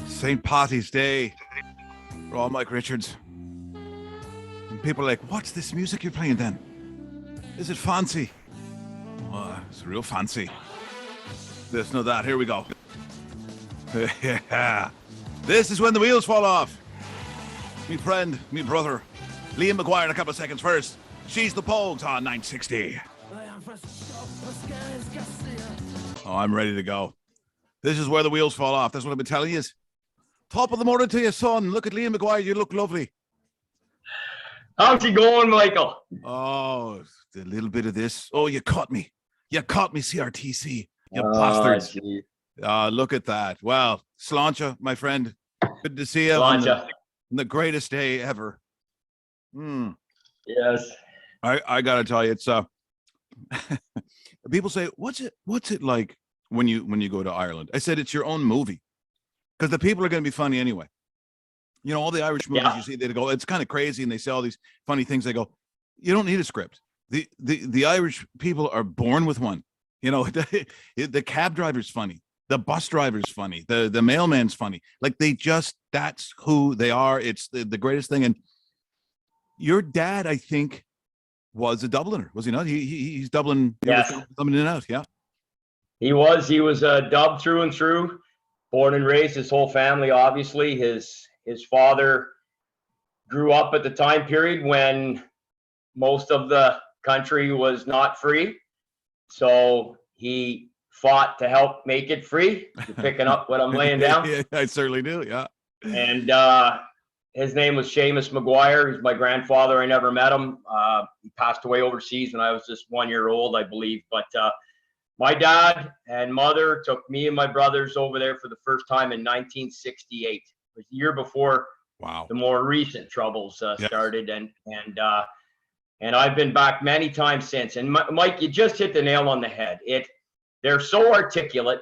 St Paddy's Day. We're all Mike Richards. And people are like, what's this music you're playing then? Is it fancy? Oh, it's real fancy. This, no, that. Here we go. Yeah. This is when the wheels fall off. Me friend, me brother, Liam McGuire in a couple of seconds first. She's the Pogues on 960. Oh, I'm ready to go. This is where the wheels fall off. That's what I've been telling you. Top of the morning to you, son. Look at Liam McGuire. You look lovely. How's it going, Michael? Oh, a little bit of this. Oh, you caught me. You caught me, CRTC. You bastards. Geez. Look at that. Well, Sláinte, my friend. Good to see you on the greatest day ever. Yes. I got to tell you, it's people say, what's it like when you go to Ireland? I said, it's your own movie, because the people are going to be funny anyway. You know, all the Irish movies you see, they go, it's kind of crazy, and they say all these funny things. They go, you don't need a script. The Irish people are born with one. You know, the cab driver's funny, the bus driver's funny, the mailman's funny. Like, that's who they are. It's the greatest thing. And your dad, I think, was a Dubliner, was he not? He's Dublin. Yes. Coming in and out. Yeah. He was a Dub through and through. Born and raised, his whole family, obviously. His father grew up at the time period when most of the country was not free. So he fought to help make it free. You're picking up what I'm laying down? Yeah, I certainly do, yeah. And his name was Seamus McGuire. He's my grandfather. I never met him. He passed away overseas when I was just 1 year old, I believe. But my dad and mother took me and my brothers over there for the first time in 1968. It was the year before the more recent troubles started. And I've been back many times since. And Mike, you just hit the nail on the head. They're so articulate.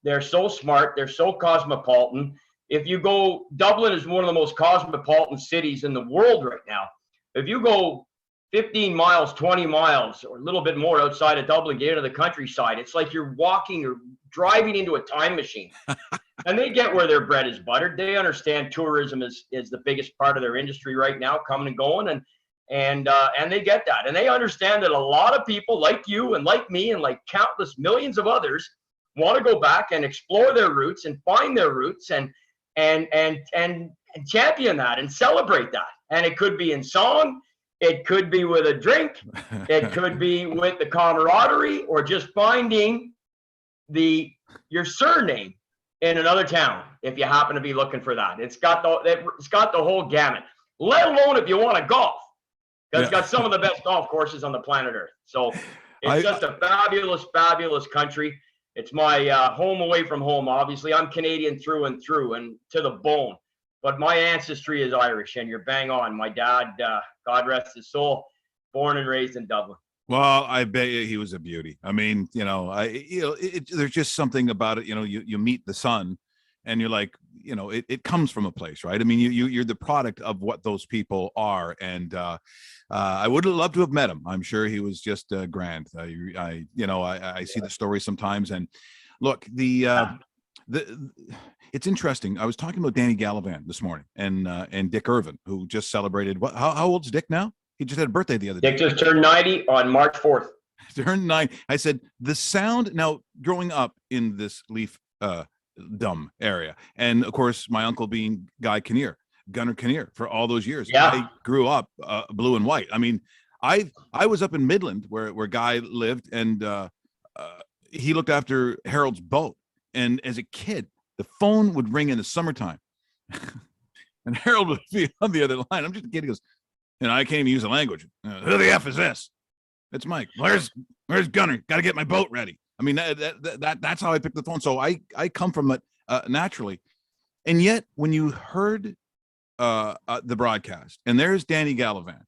They're so smart. They're so cosmopolitan. If you go, Dublin is one of the most cosmopolitan cities in the world right now. If you go 15 miles, 20 miles, or a little bit more outside of Dublin, get into the countryside, it's like you're walking or driving into a time machine. And they get where their bread is buttered. They understand tourism is the biggest part of their industry right now, coming and going, and they get that. And they understand that a lot of people like you and like me and like countless millions of others want to go back and explore their roots and find their roots and champion that and celebrate that. And it could be in song, it could be with a drink, it could be with the camaraderie, or just finding your surname in another town if you happen to be looking for that. It's got the whole gamut. Let alone if you want to golf, because it's got some of the best golf courses on the planet Earth. So it's just a fabulous, fabulous country. It's my home away from home. Obviously, I'm Canadian through and through and to the bone. But my ancestry is Irish, and you're bang on. My dad, God rest his soul, born and raised in Dublin. Well, I bet you he was a beauty. I mean, there's just something about it. You know, you meet the son, and you're like, it comes from a place, right? I mean, you're the product of what those people are, and I would have loved to have met him. I'm sure he was just grand. I see the story sometimes, and look, it's interesting. I was talking about Danny Gallivan this morning, and Dick Irvin, who just celebrated. How old's Dick now? He just had a birthday the other day. Dick just turned 90 on March 4th. Turned 90. I said the sound. Now, growing up in this Leaf dumb area, and of course, my uncle being Gunnar Kinnear for all those years. Yeah. I grew up blue and white. I mean, I was up in Midland where Guy lived, and he looked after Harold's boat. And as a kid, the phone would ring in the summertime, and Harold would be on the other line. I'm just a kid. He goes, I can't even use the language. Who the F is this? It's Mike. Where's Gunnar? Got to get my boat ready. I mean, that's how I picked the phone. So I come from it naturally. And yet, when you heard the broadcast, and there's Danny Gallivan,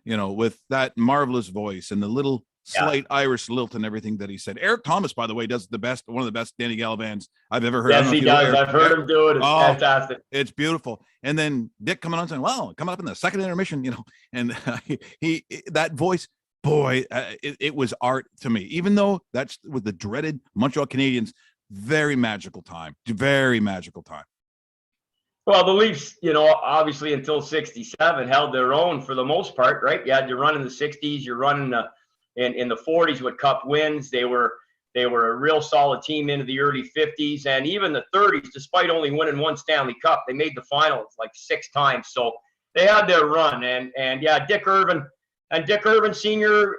with that marvelous voice and the little slight Irish lilt and everything that he said. Eric Thomas, by the way, does one of the best Danny Gallavans I've ever heard. Yes, he does. I've heard him do it. It's fantastic. It's beautiful. And then Dick coming on saying, "Well, coming up in the second intermission," and he that voice, boy, it was art to me. Even though that's with the dreaded Montreal Canadiens, very magical time. Very magical time. Well, the Leafs, obviously until 67 held their own for the most part, right? You had your run in the 60s, you're running in the 40s with cup wins. They were a real solid team into the early 50s, and even the 30s, despite only winning one Stanley Cup, they made the finals like 6 times. So they had their run, and yeah, Dick Irvin Sr.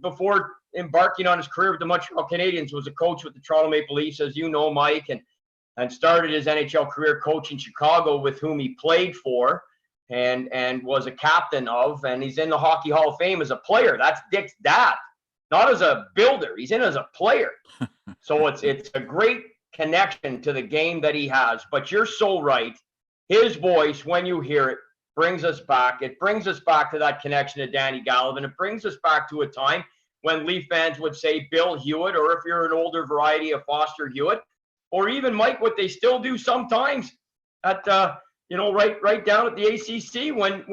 Before embarking on his career with the Montreal Canadiens, was a coach with the Toronto Maple Leafs, as you know, Mike, and started his NHL career coach in Chicago, with whom he played for and was a captain of, and he's in the Hockey Hall of Fame as a player. That's Dick's dad, not as a builder. He's in as a player. So it's a great connection to the game that he has. But you're so right. His voice, when you hear it, brings us back. It brings us back to that connection to Danny Gallivan. It brings us back to a time when Leaf fans would say Bill Hewitt, or if you're an older variety of Foster Hewitt, or even Mike, what they still do sometimes at right down at the ACC when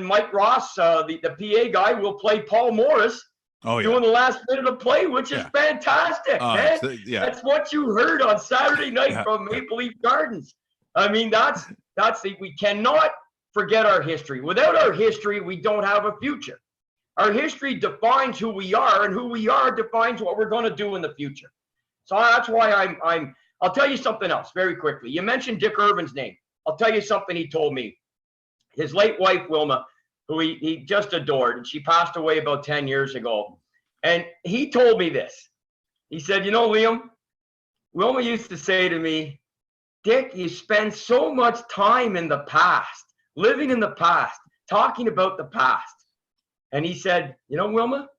Mike Ross, the PA guy, will play Paul Morris doing the last minute of play, which is fantastic, man. That's what you heard on Saturday night from Maple Leaf Gardens. I mean, we cannot forget our history. Without our history, we don't have a future. Our history defines who we are, and who we are defines what we're going to do in the future. So that's why I'll tell you something else very quickly. You mentioned Dick Irvin's name. I'll tell you something he told me. His late wife, Wilma, who he just adored, and she passed away about 10 years ago. And he told me this. He said, Liam, Wilma used to say to me, Dick, you spend so much time in the past, living in the past, talking about the past. And he said, Wilma,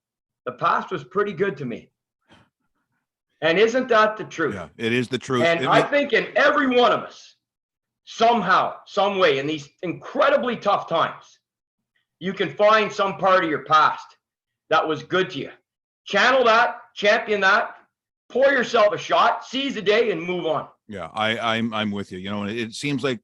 the past was pretty good to me. And isn't that the truth? Yeah, it is the truth. And I think in every one of us, somehow, some way, in these incredibly tough times, you can find some part of your past that was good to you. Channel that, champion that, pour yourself a shot, seize the day, and move on. Yeah, I'm with you. It seems like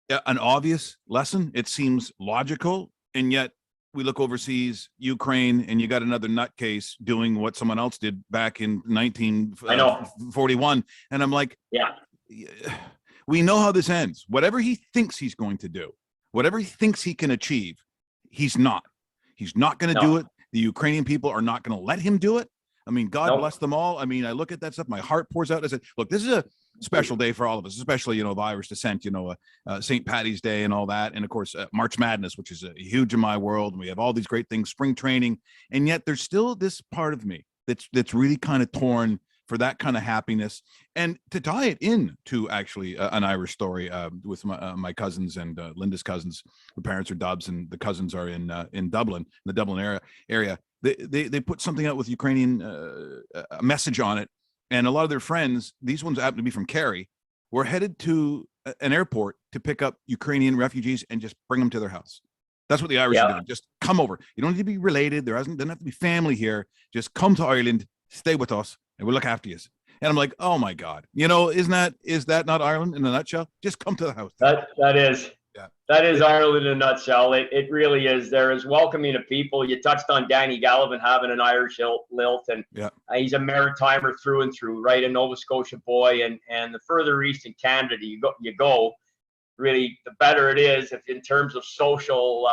an obvious lesson. It seems logical, and yet we look overseas, Ukraine, and you got another nutcase doing what someone else did back in 1941. And I'm like, yeah, we know how this ends. Whatever he thinks he's going to do, whatever he thinks he can achieve, he's not. He's not going to do it. The Ukrainian people are not going to let him do it. I mean, God bless them all. I mean, I look at that stuff, my heart pours out. I said, look, this is a special day for all of us, especially, of Irish descent, St. Paddy's Day and all that. And of course, March Madness, which is huge in my world. And we have all these great things, spring training. And yet there's still this part of me that's really kind of torn for that kind of happiness. And to tie it in to actually an Irish story with my cousins and Linda's cousins, her parents are Dubs, and the cousins are in Dublin, the Dublin area. They put something out with Ukrainian a message on it, and a lot of their friends, these ones happen to be from Kerry, were headed to an airport to pick up Ukrainian refugees and just bring them to their house. That's what the Irish are doing. Just come over. You don't need to be related. Doesn't have to be family here. Just come to Ireland, stay with us, and we'll look after you. And I'm like, oh my God, is that not Ireland in a nutshell? Just come to the house. That is. Yeah. That is Ireland in a nutshell. It really is. They're as welcoming to people. You touched on Danny Gallivan having an Irish lilt, and he's a Maritimer through and through, right? A Nova Scotia boy, and the further east in Canada you go, really, the better it is in terms of social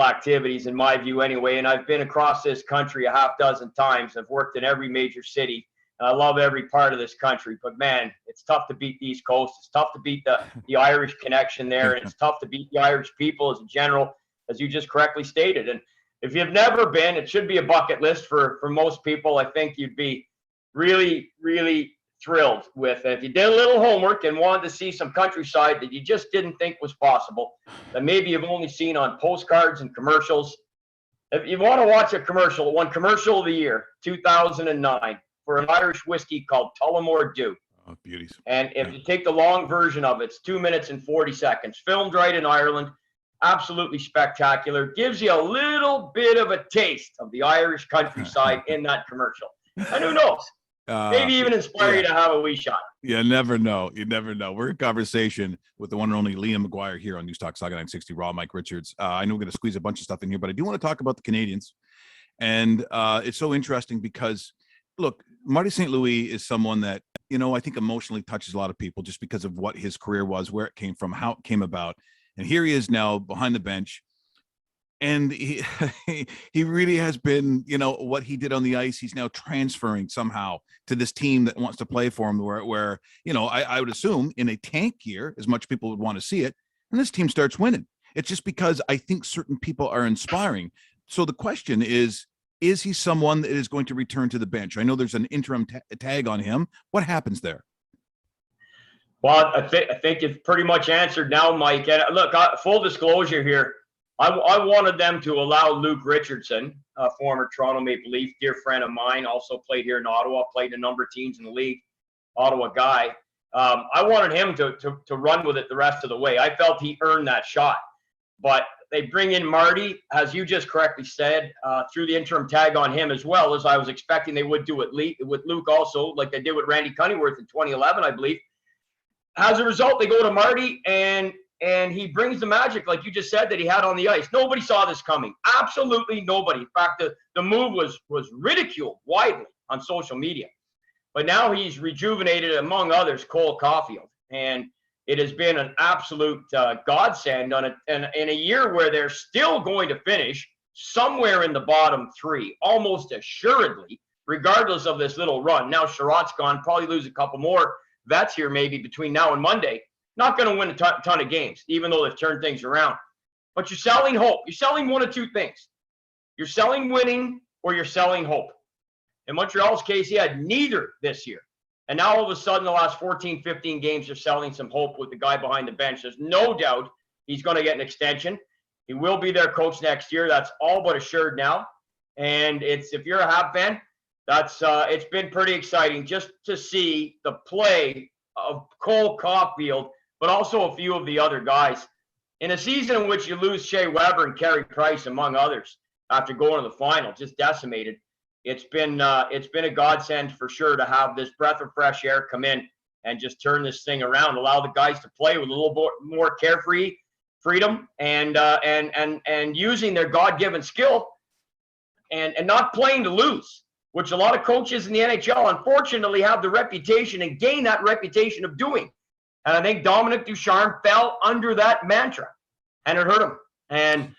activities, in my view, anyway. And I've been across this country a half dozen times. I've worked in every major city. I love every part of this country, but man, it's tough to beat the East Coast. It's tough to beat the Irish connection there, and it's tough to beat the Irish people as a general, as you just correctly stated. And if you've never been, it should be a bucket list for most people. I think you'd be really, really thrilled with it. If you did a little homework and wanted to see some countryside that you just didn't think was possible, that maybe you've only seen on postcards and commercials. If you want to watch a commercial, one commercial of the year, 2009. For an Irish whiskey called Tullamore Dew. Oh, beauties. And if you take the long version of it, it's 2 minutes and 40 seconds. Filmed right in Ireland. Absolutely spectacular. Gives you a little bit of a taste of the Irish countryside in that commercial. And who knows? Maybe even inspire you to have a wee shot. You never know. You never know. We're in conversation with the one and only Liam McGuire here on Newstalk Sauga 960 Raw, Mike Richards. I know we're going to squeeze a bunch of stuff in here, but I do want to talk about the Canadians. And it's so interesting because look, Marty St. Louis is someone that, I think emotionally touches a lot of people just because of what his career was, where it came from, how it came about. And here he is now behind the bench. And he he really has been, what he did on the ice, he's now transferring somehow to this team that wants to play for him, where I would assume in a tank year, as much people would want to see it, and this team starts winning. It's just because I think certain people are inspiring. So the question is he someone that is going to return to the bench? I know there's an interim tag on him. What happens there? Well, I think it's pretty much answered now, Mike. And look, full disclosure here, I wanted them to allow Luke Richardson, a former Toronto Maple Leaf, dear friend of mine, also played here in Ottawa, played a number of teams in the league, Ottawa guy. I wanted him to run with it the rest of the way. I felt he earned that shot. But they bring in Marty, as you just correctly said, threw the interim tag on him as well, as I was expecting they would do with Luke also, like they did with Randy Cunneyworth in 2011, I believe. As a result, they go to Marty, and he brings the magic, like you just said, that he had on the ice. Nobody saw this coming. Absolutely nobody. In fact, the move was ridiculed widely on social media. But now he's rejuvenated, among others, Cole Caulfield. And it has been an absolute godsend in a year where they're still going to finish somewhere in the bottom three, almost assuredly, regardless of this little run. Now Sherratt's gone, probably lose a couple more vets here maybe between now and Monday. Not going to win a ton of games, even though they've turned things around. But you're selling hope. You're selling one of two things. You're selling winning or you're selling hope. In Montreal's case, he had neither this year. And now all of a sudden, the last 14, 15 games, they're selling some hope with the guy behind the bench. There's no doubt he's going to get an extension. He will be their coach next year. That's all but assured now. And if you're a Habs fan, it's been pretty exciting just to see the play of Cole Caulfield, but also a few of the other guys. In a season in which you lose Shea Weber and Carey Price, among others, after going to the final, just decimated, it's been a godsend for sure to have this breath of fresh air come in and just turn this thing around, allow the guys to play with a little bit more carefree freedom and using their God-given skill and not playing to lose, which a lot of coaches in the NHL unfortunately have the reputation and gain that reputation of doing. And I think Dominic Ducharme fell under that mantra, and it hurt him. And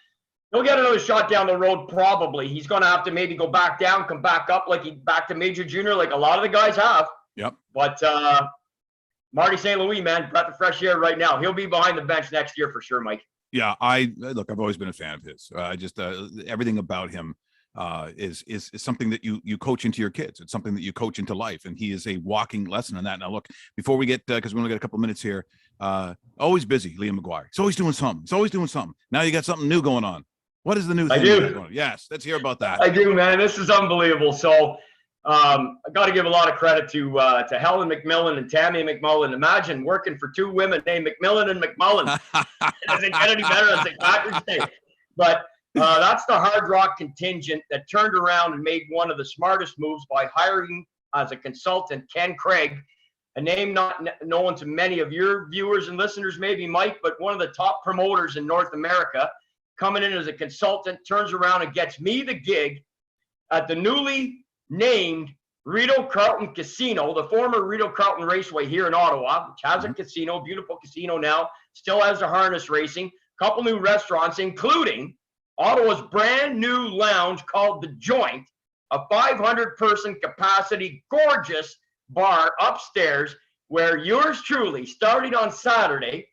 he'll get another shot down the road probably. He's going to have to maybe go back down, come back up back to major junior like a lot of the guys have. Yep. But Marty St. Louis, man, breath of fresh air right now. He'll be behind the bench next year for sure, Mike. Yeah, I've always been a fan of his. Everything about him is something that you coach into your kids. It's something that you coach into life, and he is a walking lesson in that. Now, look, before we get, because we only got a couple of minutes here, always busy, Liam McGuire. He's always doing something. Now you got something new going on. What is the new thing? I do. Yes, let's hear about that. I do, man. This is unbelievable. So I got to give a lot of credit to Helen McMillan and Tammy McMullen. Imagine working for two women named McMillan and McMullen. It doesn't get any better on St. Patrick's Day. But that's the Hard Rock contingent that turned around and made one of the smartest moves by hiring as a consultant Ken Craig, a name not known to many of your viewers and listeners, maybe, Mike, but one of the top promoters in North America, coming in as a consultant, turns around and gets me the gig at the newly named Rideau Carlton Casino, the former Rideau Carlton Raceway here in Ottawa, which has a casino, beautiful casino now, still has the harness racing, couple new restaurants, including Ottawa's brand new lounge called The Joint, a 500-person capacity, gorgeous bar upstairs where yours truly, starting on Saturday,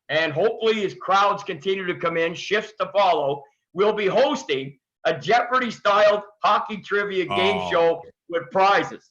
and hopefully as crowds continue to come in, shifts to follow, will be hosting a Jeopardy-styled hockey trivia game show with prizes.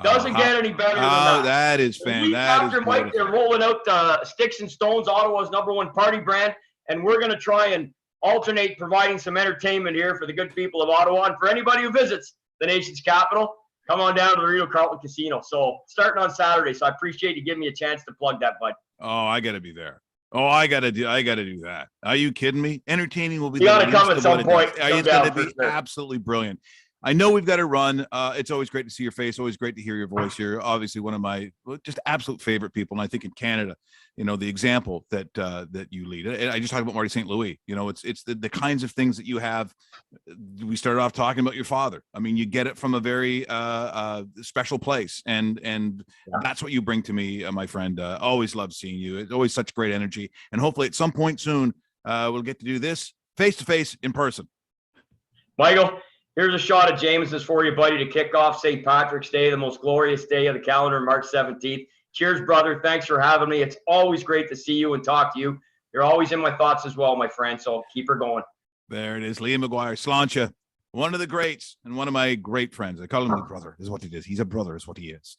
Doesn't get any better than that. That is fantastic. After Mike, they're rolling out Sticks and Stones, Ottawa's #1 party brand, and we're going to try and alternate providing some entertainment here for the good people of Ottawa. And for anybody who visits the nation's capital, come on down to the Rideau Carlton Casino. So starting on Saturday. So I appreciate you giving me a chance to plug that, bud. Oh, I got to be there. Oh, I gotta do that. Are you kidding me? Entertaining will be. You gotta come at some point. It's gonna be absolutely brilliant. I know we've got to run. It's always great to see your face. Always great to hear your voice. You're obviously one of my just absolute favorite people. And I think in Canada, the example that you lead. And I just talked about Marty St. Louis. It's the kinds of things that you have. We started off talking about your father. I mean, you get it from a very special place, and that's what you bring to me, my friend. Always love seeing you. It's always such great energy. And hopefully, at some point soon, we'll get to do this face to face in person. Michael, here's a shot of James's for you, buddy, to kick off St. Patrick's Day, the most glorious day of the calendar, March 17th. Cheers, brother. Thanks for having me. It's always great to see you and talk to you. You're always in my thoughts as well, my friend, so keep her going. There it is. Liam McGuire, Sláinte, one of the greats and one of my great friends. I call him the brother, is what he is. He's a brother, is what he is.